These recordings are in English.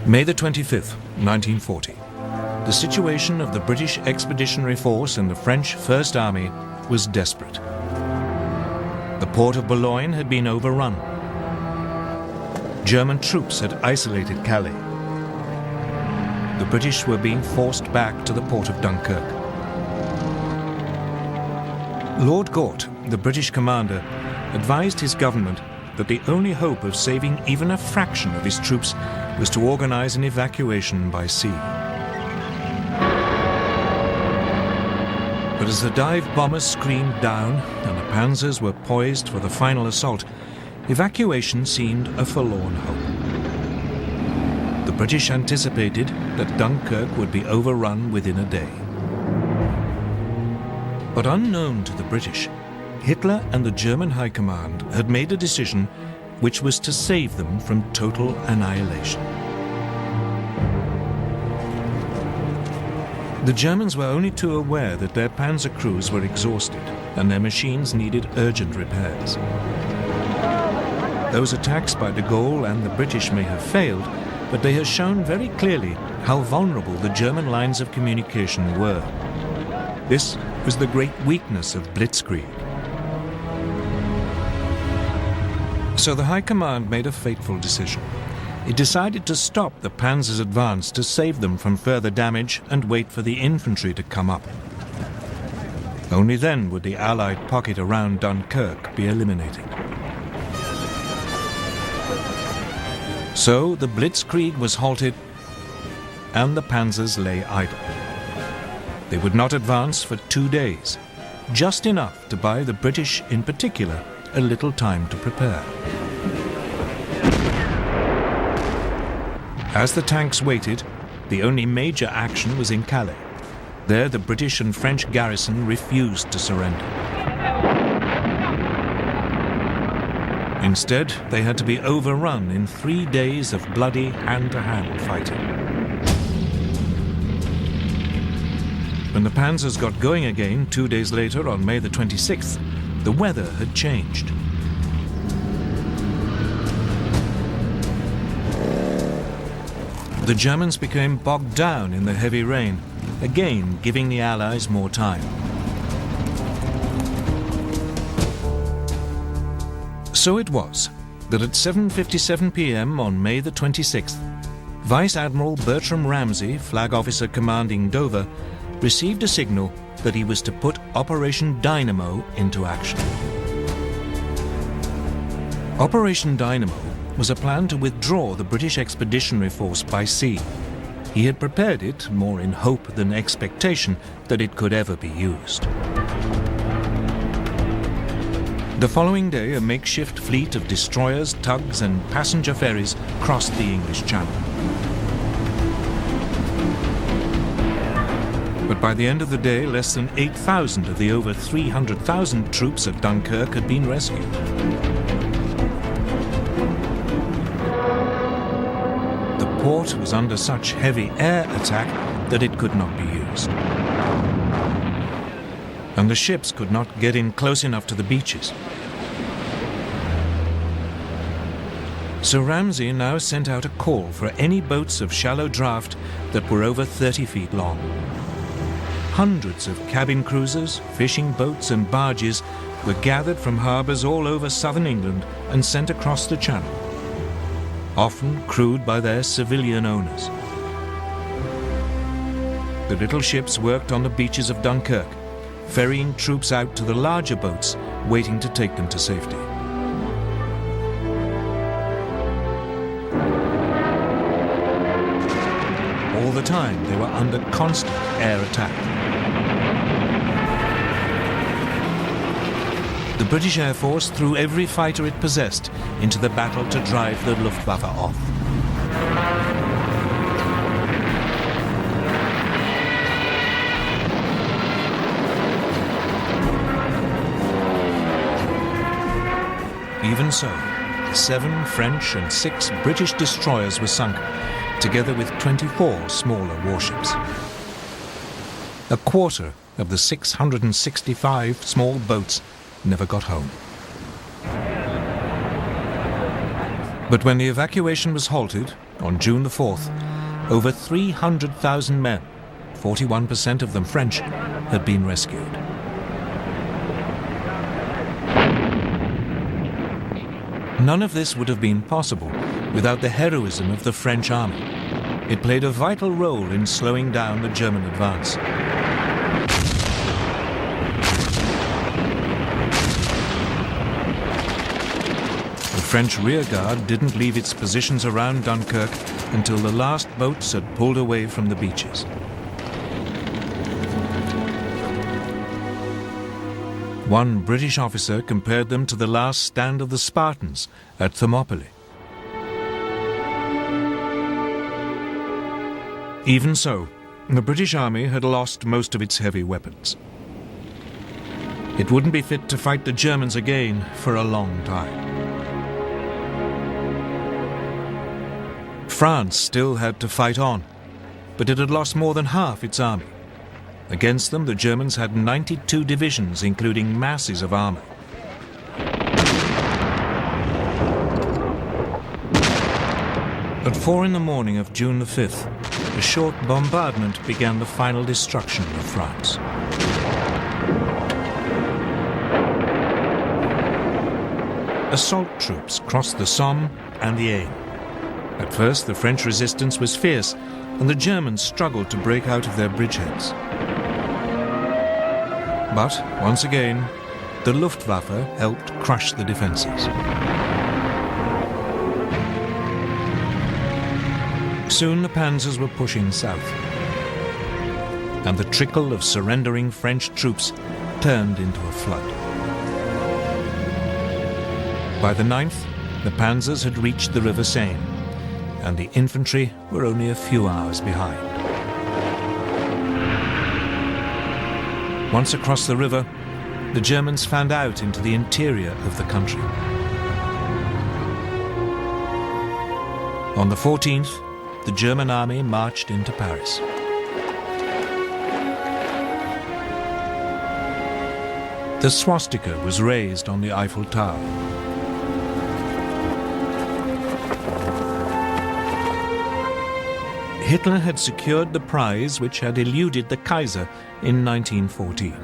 May the 25th, 1940. The situation of the British Expeditionary Force and the French First Army was desperate. The port of Boulogne had been overrun. German troops had isolated Calais. The British were being forced back to the port of Dunkirk. Lord Gort, the British commander, advised his government that the only hope of saving even a fraction of his troops was to organize an evacuation by sea. But as the dive bombers screamed down and the panzers were poised for the final assault, evacuation seemed a forlorn hope. The British anticipated that Dunkirk would be overrun within a day. But unknown to the British, Hitler and the German High Command had made a decision which was to save them from total annihilation. The Germans were only too aware that their panzer crews were exhausted and their machines needed urgent repairs. Those attacks by de Gaulle and the British may have failed, but they have shown very clearly how vulnerable the German lines of communication were. This was the great weakness of blitzkrieg. So the High Command made a fateful decision. It decided to stop the panzer's advance to save them from further damage and wait for the infantry to come up. Only then would the Allied pocket around Dunkirk be eliminated. So the blitzkrieg was halted and the panzers lay idle. They would not advance for 2 days, just enough to buy the British in particular a little time to prepare. As the tanks waited, the only major action was in Calais. There the British and French garrison refused to surrender. Instead, they had to be overrun in 3 days of bloody hand-to-hand fighting. When the panzers got going again 2 days later on May the 26th, the weather had changed. The Germans became bogged down in the heavy rain, again giving the Allies more time. So it was that at 7:57 p.m. on May the 26th, Vice Admiral Bertram Ramsay, Flag Officer commanding Dover, received a signal that he was to put Operation Dynamo into action. Operation Dynamo was a plan to withdraw the British Expeditionary Force by sea. He had prepared it more in hope than expectation that it could ever be used. The following day, a makeshift fleet of destroyers, tugs, and passenger ferries crossed the English Channel. But by the end of the day, less than 8,000 of the over 300,000 troops at Dunkirk had been rescued. The port was under such heavy air attack that it could not be used. And the ships could not get in close enough to the beaches. So Ramsay now sent out a call for any boats of shallow draft that were over 30 feet long. Hundreds of cabin cruisers, fishing boats and barges were gathered from harbours all over southern England and sent across the Channel, often crewed by their civilian owners. The little ships worked on the beaches of Dunkirk, ferrying troops out to the larger boats waiting to take them to safety. All the time they were under constant air attack. The British Air Force threw every fighter it possessed into the battle to drive the Luftwaffe off. Even so, 7 French and 6 British destroyers were sunk, together with 24 smaller warships. A quarter of the 665 small boats never got home. But when the evacuation was halted on June the 4th, over 300,000 men, 41% of them French, had been rescued. None of this would have been possible without the heroism of the French army. It played a vital role in slowing down the German advance. The French rearguard didn't leave its positions around Dunkirk until the last boats had pulled away from the beaches. One British officer compared them to the last stand of the Spartans at Thermopylae. Even so, the British army had lost most of its heavy weapons. It wouldn't be fit to fight the Germans again for a long time. France still had to fight on, but it had lost more than half its army. Against them, the Germans had 92 divisions, including masses of armor. At 4 in the morning of June the 5th, a short bombardment began the final destruction of France. Assault troops crossed the Somme and the Aisne. At first, the French resistance was fierce, and the Germans struggled to break out of their bridgeheads. But, once again, the Luftwaffe helped crush the defenses. Soon the panzers were pushing south, and the trickle of surrendering French troops turned into a flood. By the 9th, the panzers had reached the River Seine, and the infantry were only a few hours behind. Once across the river, the Germans fanned out into the interior of the country. On the 14th, the German army marched into Paris. The swastika was raised on the Eiffel Tower. Hitler had secured the prize which had eluded the Kaiser in 1914.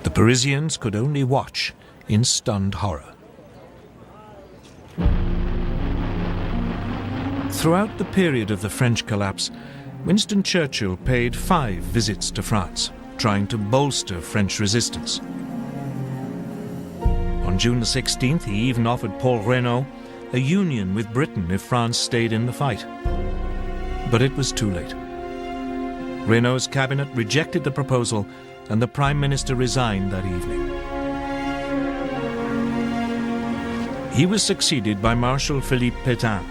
The Parisians could only watch in stunned horror. Throughout the period of the French collapse, Winston Churchill paid 5 visits to France, trying to bolster French resistance. On June the 16th, he even offered Paul Reynaud a union with Britain if France stayed in the fight. But it was too late. Reynaud's cabinet rejected the proposal, and the Prime Minister resigned that evening. He was succeeded by Marshal Philippe Pétain,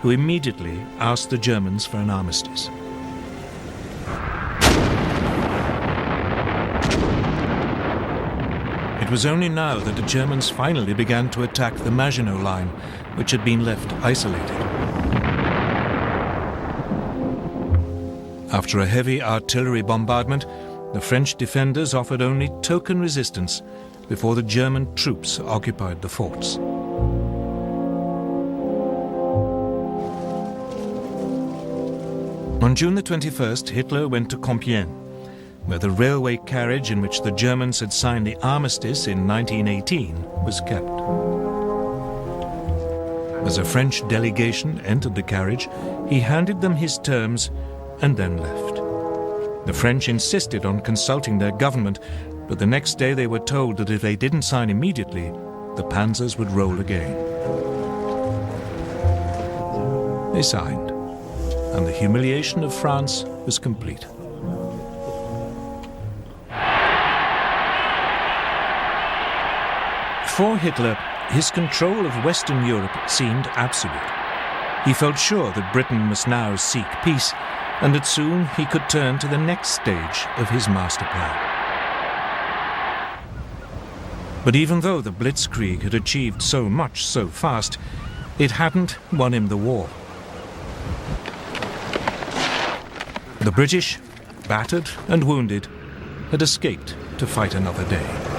who immediately asked the Germans for an armistice. It was only now that the Germans finally began to attack the Maginot Line, which had been left isolated. After a heavy artillery bombardment, the French defenders offered only token resistance before the German troops occupied the forts. On June the 21st, Hitler went to Compiègne, where the railway carriage in which the Germans had signed the armistice in 1918 was kept. As a French delegation entered the carriage, he handed them his terms and then left. The French insisted on consulting their government, but the next day they were told that if they didn't sign immediately, the panzers would roll again. They signed, and the humiliation of France was complete. For Hitler, his control of Western Europe seemed absolute. He felt sure that Britain must now seek peace, and that soon he could turn to the next stage of his master plan. But even though the Blitzkrieg had achieved so much so fast, it hadn't won him the war. The British, battered and wounded, had escaped to fight another day.